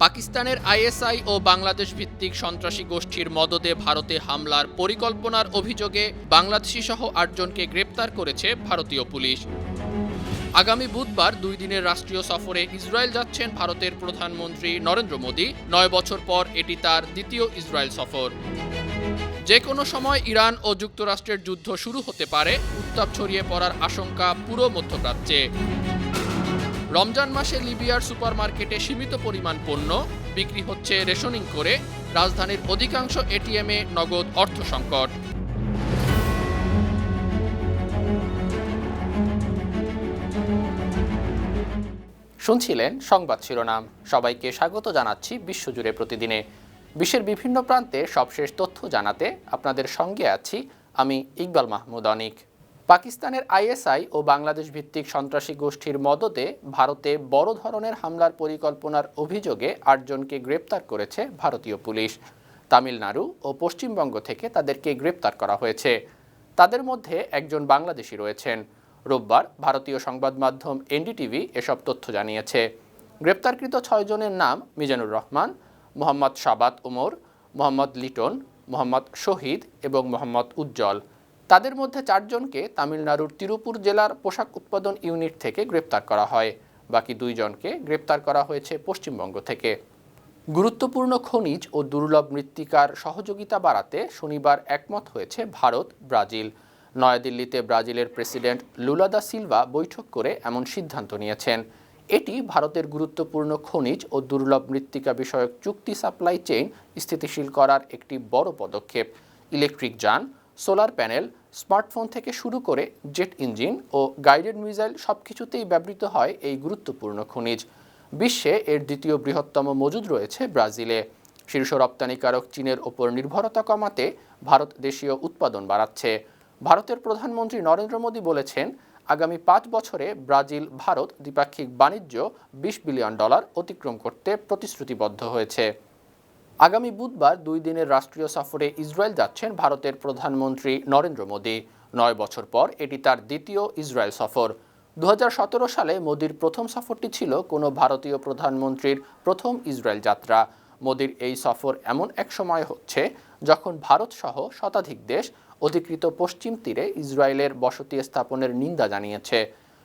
পাকিস্তানের আইএসআই ও বাংলাদেশ ভিত্তিক সন্ত্রাসী গোষ্ঠীর মদদে ভারতে হামলার পরিকল্পনার অভিযোগে বাংলাদেশি সহ ৮ জনকে গ্রেপ্তার করেছে ভারতীয় পুলিশ। আগামী বুধবার 2 দিনের রাষ্ট্রীয় সফরে ইসরায়েল যাচ্ছেন ভারতের প্রধানমন্ত্রী নরেন্দ্র মোদী। 9 বছর পর এটি তার দ্বিতীয় ইসরায়েল সফর। যে কোনো সময় ইরান ও যুক্তরাষ্ট্রের যুদ্ধ শুরু হতে পারে, উত্তাপ ছড়িয়ে পড়ার আশঙ্কা পুরো মধ্যপ্রাচ্যে। রমজান মাসে লিবিয়ার সুপারমার্কেটে সীমিত পরিমাণ পণ্য বিক্রি হচ্ছে রেশনিং করে, রাজধানীর অধিকাংশ এটিএমে নগদ অর্থ সংকট। শুনছিলেন সংবাদ শিরোনাম। সবাইকে স্বাগত জানাচ্ছি বিশ্বজুড়ে প্রতিদিনে। বিশ্বের বিভিন্ন প্রান্তে সবশেষ তথ্য জানাতে আপনাদের সঙ্গে আছি আমি ইকবাল মাহমুদ অনিক। পাকিস্তানের আইএসআই ও বাংলাদেশ ভিত্তিক সন্ত্রাসী গোষ্ঠীর মদদে ভারতে বড় ধরনের হামলার পরিকল্পনার অভিযোগে ৮ জনকে গ্রেপ্তার করেছে ভারতীয় পুলিশ। তামিলনাড়ু ও পশ্চিমবঙ্গ থেকে তাদেরকে গ্রেপ্তার করা হয়েছে। তাদের মধ্যে একজন বাংলাদেশি রয়েছেন। রোববার ভারতীয় সংবাদ মাধ্যম এনডিটিভি এসব তথ্য জানিয়েছে। গ্রেপ্তারকৃত 6 জনের নাম মিজানুর রহমান, মোহাম্মদ শাবাত ওমর, মোহাম্মদ লিটন, মোহাম্মদ শহীদ এবং মোহাম্মদ উজ্জ্বল। তাদের মধ্যে 4 জনকে তামিলনাড়ুর তিরুপুর জেলার পোশাক উৎপাদন ইউনিট থেকে গ্রেপ্তার করা হয়। বাকি 2 জনকে গ্রেপ্তার করা হয়েছে পশ্চিমবঙ্গ থেকে। গুরুত্বপূর্ণ খনিজ ও দুর্লভ মৃত্তিকার সহযোগিতা বাড়াতে শনিবার একমত হয়েছে ভারত, ব্রাজিল। নয়াদিল্লিতে ব্রাজিলের প্রেসিডেন্ট লুলা দা সিলভা বৈঠক করে এমন সিদ্ধান্ত নিয়েছেন। এটি ভারতের গুরুত্বপূর্ণ খনিজ ও দুর্লভ মৃত্তিকা বিষয়ক চুক্তি সাপ্লাই চেইন স্থিতিশীল করার একটি বড় পদক্ষেপ। ইলেকট্রিক যান, সোলার প্যানেল, স্মার্টফোন থেকে শুরু করে জেট ইঞ্জিন ও গাইডেড মিসাইল সবকিছুতেই ব্যবহৃত হয় এই গুরুত্বপূর্ণ খনিজ। বিশ্বে এর দ্বিতীয় বৃহত্তম মজুদ রয়েছে ব্রাজিলে। শীর্ষ রপ্তানিকারক চীনের ওপর নির্ভরতা কমাতে ভারত দেশীয় উৎপাদন বাড়াচ্ছে। ভারতের প্রধানমন্ত্রী নরেন্দ্র মোদী বলেছেন, আগামী 5 বছরে ব্রাজিল ভারত দ্বিপাক্ষিক বাণিজ্য $20 বিলিয়ন অতিক্রম করতে প্রতিশ্রুতিবদ্ধ হয়েছে। আগামী বুধবার 2 দিনের রাষ্ট্রীয় সফরে ইসরায়েল যাচ্ছেন ভারতের প্রধানমন্ত্রী নরেন্দ্র মোদী। 9 বছর পর এটি তার দ্বিতীয় ইসরায়েল সফর। 2017 সালে মোদীর প্রথম সফরটি ছিল কোনো ভারতীয় প্রধানমন্ত্রীর প্রথম ইসরায়েল যাত্রা। মোদীর এই সফর এমন এক সময় হচ্ছে যখন ভারত সহ শতাধিক দেশ অধিকৃত পশ্চিম তীরে ইসরায়েলের বসতি স্থাপনের নিন্দা জানিয়েছে।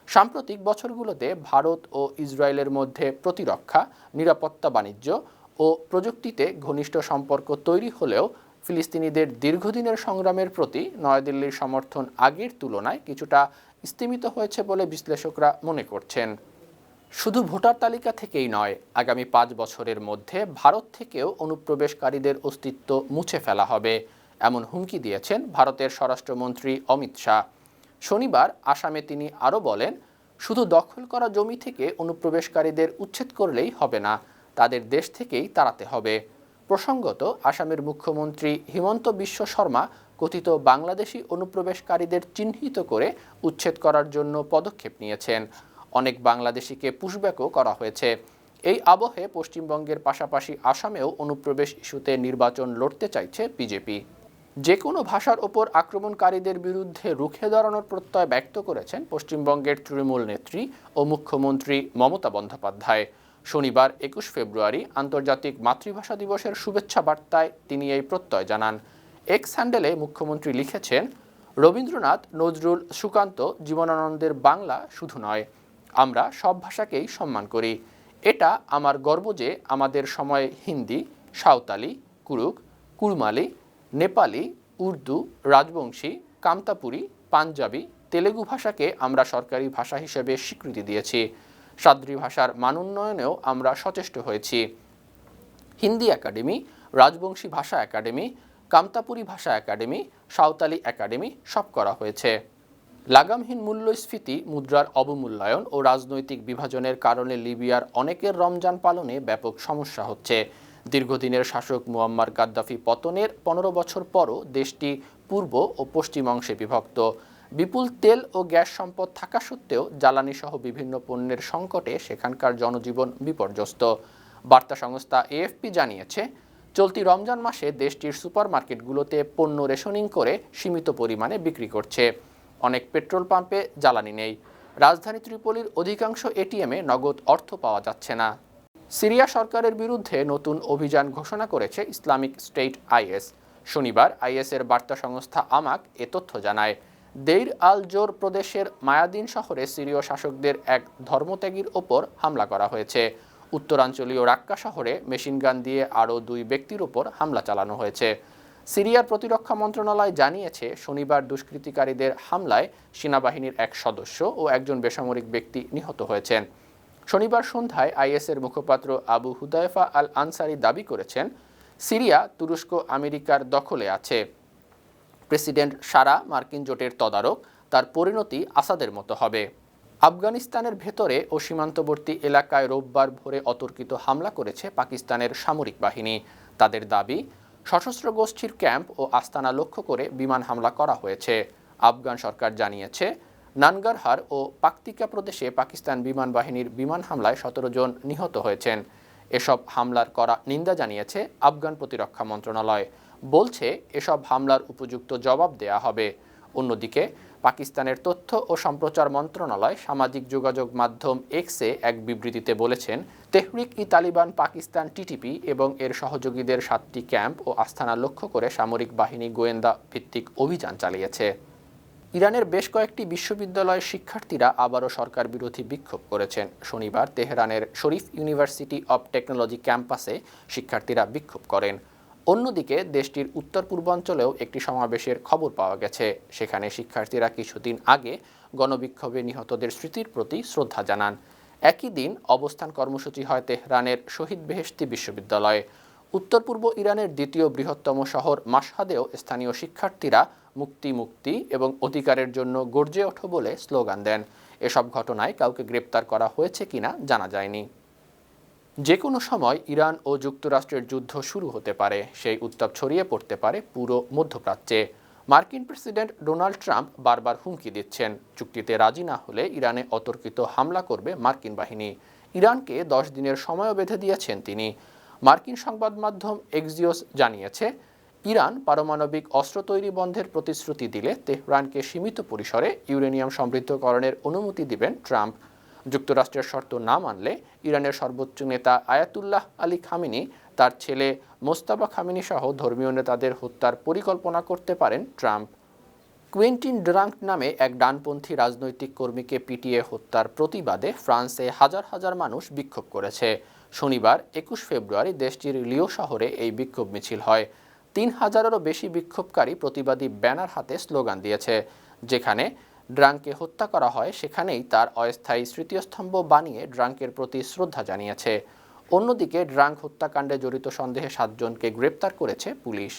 সাম্প্রতিক বছরগুলোতে ভারত ও ইসরায়েলের মধ্যে প্রতিরক্ষা, নিরাপত্তা, বাণিজ্য ও প্রযুক্তিতে ঘনিষ্ঠ সম্পর্ক তৈরি হলেও ফিলিস্তিনিদের দীর্ঘদিনের সংগ্রামের প্রতি নয়াদিল্লির সমর্থন আগের তুলনায় কিছুটা স্তিমিত হয়েছে বলে বিশ্লেষকরা মনে করছেন। শুধু ভোটার তালিকা থেকেই নয়, আগামী 5 বছরের মধ্যে ভারত থেকেও অনুপ্রবেশকারীদের অস্তিত্ব মুছে ফেলা হবে, এমন হুমকি দিয়েছেন ভারতের স্বরাষ্ট্রমন্ত্রী অমিত শাহ। শনিবার আসামে তিনি আরও বলেন, শুধু দখল করা জমি থেকে অনুপ্রবেশকারীদের উচ্ছেদ করলেই হবে না, তাদের দেশ থেকেই তাড়াতে হবে। প্রসঙ্গত, আসামের মুখ্যমন্ত্রী হিমন্ত বিশ্ব শর্মা কথিত বাংলাদেশি অনুপ্রবেশকারীদের চিহ্নিত করে উচ্ছেদ করার জন্য পদক্ষেপ নিয়েছেন। অনেক বাংলাদেশিকে পুশব্যাকও করা হয়েছে। এই আবহে পশ্চিমবঙ্গের পাশাপাশি আসামেও অনুপ্রবেশ ইস্যুতে নির্বাচন লড়তে চাইছে বিজেপি। যে কোনো ভাষার ওপর আক্রমণকারীদের বিরুদ্ধে রুখে দাঁড়ানোর প্রত্যয় ব্যক্ত করেছেন পশ্চিমবঙ্গের তৃণমূল নেত্রী ও মুখ্যমন্ত্রী মমতা বন্দ্যোপাধ্যায়। শনিবার 21 ফেব্রুয়ারি আন্তর্জাতিক মাতৃভাষা দিবসের শুভেচ্ছা বার্তায় তিনি এই প্রত্যয় জানান। এক্স হ্যান্ডেলে মুখ্যমন্ত্রী লিখেছেন, রবীন্দ্রনাথ, নজরুল, সুকান্ত, জীবনানন্দের বাংলা শুধু নয়, আমরা সব ভাষাকেই সম্মান করি। এটা আমার গর্ব যে আমাদের সময়ে হিন্দি, সাঁওতালি, কুড়ুক, কুড়মালি, নেপালি, উর্দু, রাজবংশী, কামতাপুরি, পাঞ্জাবি, তেলেগু ভাষাকে আমরা সরকারি ভাষা হিসেবে স্বীকৃতি দিয়েছি। সাদ্রি ভাষার মানোন্নয়নেও আমরা সচেষ্ট হয়েছি। হিন্দি একাডেমি, রাজবংশী ভাষা একাডেমি, কামতাপুরি ভাষা একাডেমি, সাঁওতালি একাডেমি সব করা হয়েছে। লাগামহীন মূল্যস্ফীতি, মুদ্রার অবমূল্যায়ন ও রাজনৈতিক বিভাজনের কারণে লিবিয়ার অনেকের রমজান পালনে ব্যাপক সমস্যা হচ্ছে। দীর্ঘদিনের শাসক মুয়াম্মার গাদ্দাফি পতনের 15 বছর পরও দেশটি পূর্ব ও পশ্চিম অংশে বিভক্ত। বিপুল তেল ও গ্যাস সম্পদ থাকা সত্ত্বেও জ্বালানিসহ বিভিন্ন পণ্যের সংকটে সেখানকার জনজীবন বিপর্যস্ত। বার্তা সংস্থা এএফপি জানিয়েছে, চলতি রমজান মাসে দেশটির সুপারমার্কেটগুলোতে পণ্য রেশনিং করে সীমিত পরিমাণে বিক্রি করছে। অনেক পেট্রোল পাম্পে জ্বালানি নেই। রাজধানী ত্রিপোলির অধিকাংশ এটিএমে নগদ অর্থ পাওয়া যাচ্ছে না। সিরিয়া সরকারের বিরুদ্ধে নতুন অভিযান ঘোষণা করেছে ইসলামিক স্টেট আইএস। শনিবার আইএসের বার্তা সংস্থা আমাক এ তথ্য জানায়। দেইর আল জোর প্রদেশের মায়াদিন শহরে সিরীয় শাসকদের এক ধর্মত্যাগীর ওপর হামলা করা হয়েছে। উত্তরাঞ্চলীয় রাক্কা শহরে মেশিনগান দিয়ে আরও 2 ব্যক্তির ওপর হামলা চালানো হয়েছে। সিরিয়ার প্রতিরক্ষা মন্ত্রণালয় জানিয়েছে, শনিবার দুষ্কৃতিকারীদের হামলায় সেনাবাহিনীর এক সদস্য ও একজন বেসামরিক ব্যক্তি নিহত হয়েছেন। শনিবার সন্ধ্যায় আইএসের মুখপাত্র আবু হুদায়ফা আল আনসারি দাবি করেছেন, সিরিয়া তুরস্ক আমেরিকার দখলে আছে। প্রেসিডেন্ট সারা মার্কিন জোটের তদারক, তার পরিণতি আসাদের মতো হবে। আফগানিস্তানের ভেতরে ও সীমান্তবর্তী এলাকায় রোববার ভোরে অতর্কিত হামলা করেছে পাকিস্তানের সামরিক বাহিনী। তাদের দাবি, সশস্ত্র গোষ্ঠীর ক্যাম্প ও আস্তানা লক্ষ্য করে বিমান হামলা করা হয়েছে। আফগান সরকার জানিয়েছে, নানগারহার ও পাকতিকা প্রদেশে পাকিস্তান বিমান বাহিনীর বিমান হামলায় 17 জন নিহত হয়েছেন। এসব হামলার করা নিন্দা জানিয়েছে আফগান প্রতিরক্ষা মন্ত্রণালয়। বলছে, এসব হামলার উপযুক্ত জবাব দেয়া হবে। অন্যদিকে পাকিস্তানের তথ্য ও সম্প্রচার মন্ত্রণালয় সামাজিক যোগাযোগ মাধ্যম এক্সে এক বিবৃতিতে বলেছেন, তেহরিক-ই-তালিবান পাকিস্তান টিটিপি এবং এর সহযোগীদের 7টি ক্যাম্প ও আস্তানা লক্ষ্য করে সামরিক বাহিনী গোয়েন্দা ভিত্তিক অভিযান চালিয়েছে। ইরানের বেশ কয়েকটি বিশ্ববিদ্যালয়ের শিক্ষার্থীরা আবারও সরকার বিরোধী বিক্ষোভ করেছেন। শনিবার তেহরানের শরীফ ইউনিভার্সিটি অব টেকনোলজি ক্যাম্পাসে শিক্ষার্থীরা বিক্ষোভ করেন। অন্যদিকে দেশটির উত্তর পূর্বাঞ্চলেও একটি সমাবেশের খবর পাওয়া গেছে। সেখানে শিক্ষার্থীরা কিছুদিন আগে গণবিক্ষোভে নিহতদের স্মৃতির প্রতি শ্রদ্ধা জানান। একই দিন অবস্থান কর্মসূচি হয় তেহরানের শহীদ বেহেশতি বিশ্ববিদ্যালয়ে। উত্তর পূর্ব ইরানের দ্বিতীয় বৃহত্তম শহর মাশহাদেও স্থানীয় শিক্ষার্থীরা মুক্তি মুক্তি এবং অধিকারের জন্য গর্জে ওঠো বলে স্লোগান দেন। এসব ঘটনায় কাউকে গ্রেপ্তার করা হয়েছে কিনা জানা যায়নি। যে কোনো সময় ইরান ও যুক্তরাষ্ট্রের যুদ্ধ শুরু হতে পারে, সেই উত্তাপ ছড়িয়ে পড়তে পারে পুরো মধ্যপ্রাচ্যে। মার্কিন প্রেসিডেন্ট ডোনাল্ড ট্রাম্প বারবার হুমকি দিচ্ছেন, চুক্তিতে রাজি না হলে ইরানে অতর্কিত হামলা করবে মার্কিন বাহিনী। ইরানকে 10 দিনের সময়ও বেঁধে দিয়েছেন তিনি। মার্কিন সংবাদ মাধ্যম এক্সিওস জানিয়েছে, ইরান পারমাণবিক অস্ত্র তৈরি বন্ধের প্রতিশ্রুতি দিলে তেহরানকে সীমিত পরিসরে ইউরেনিয়াম সমৃদ্ধকরণের অনুমতি দিবেন ট্রাম্প। যুক্তরাষ্ট্রের শর্ত না মানলে ইরানের সর্বোচ্চ নেতা আয়াতুল্লাহ আলী খামেনি, তার ছেলে মোস্তাফা খামেনি সহ ধর্মীয় নেতাদের হত্যার পরিকল্পনা করতে পারেন ট্রাম্প। কুয়েন্টিন ড্রাঙ্ক নামে এক ডানপন্থী রাজনৈতিক কর্মীকে পিটিয়ে হত্যার প্রতিবাদে ফ্রান্সে হাজার হাজার মানুষ বিক্ষোভ করেছে। শনিবার 21 ফেব্রুয়ারি দেশটির লিও শহরে এই বিক্ষোভ মিছিল হয়। 3000-এরও বেশি বিক্ষোভকারী প্রতিবাদী ব্যানার হাতে স্লোগান দিয়েছে। যেখানে ড্রাঙ্ককে হত্যা করা হয় সেখানেই তার অস্থায়ী স্মৃতিস্তম্ভ বানিয়ে ড্রাঙ্কের প্রতি শ্রদ্ধা জানিয়েছে। অন্যদিকে ড্রাঙ্ক হত্যাকাণ্ডে জড়িত সন্দেহে 7 জনকে গ্রেপ্তার করেছে পুলিশ।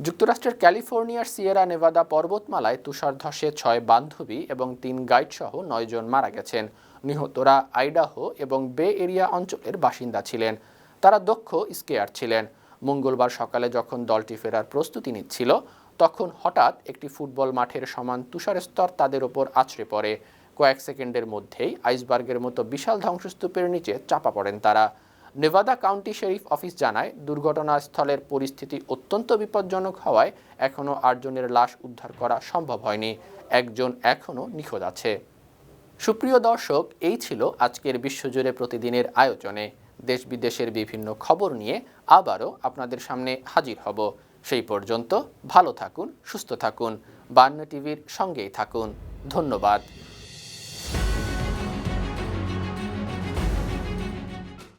যুক্তরাষ্ট্রের ক্যালিফোর্নিয়ার সিয়েরা নেভাদা পর্বতমালায় তুষারধসে 6 বান্ধবী এবং 3 গাইড সহ 9 জন মারা গেছেন। নিহতরা আইডাহো এবং বে এরিয়া অঞ্চলের বাসিন্দা ছিলেন। তারা দক্ষ স্কিয়ার ছিলেন। মঙ্গলবার সকালে যখন দলটি ফেরার প্রস্তুতি নিচ্ছিল, তখন হঠাৎ একটি ফুটবল মাঠের সমান তুষার স্তর তাদের ওপর আছড়ে পড়ে। কয়েক সেকেন্ডের মধ্যেই আইসবার্গের মতো বিশাল ধ্বংসস্তূপের নিচে চাপা পড়েন তারা। নেভাদা কাউন্টি শেরিফ অফিস জানায়, দুর্ঘটনাস্থলের পরিস্থিতি অত্যন্ত বিপজ্জনক হওয়ায় এখনও 8 জনের লাশ উদ্ধার করা সম্ভব হয়নি। একজন এখনও নিখোঁজ আছে। সুপ্রিয় দর্শক, এই ছিল আজকের বিশ্বজুড়ে প্রতিদিনের আয়োজনে। দেশ বিদেশের বিভিন্ন খবর নিয়ে আবারও আপনাদের সামনে হাজির হব। সেই পর্যন্ত ভালো থাকুন, সুস্থ থাকুন, বার্না টিভির সঙ্গেই থাকুন। ধন্যবাদ।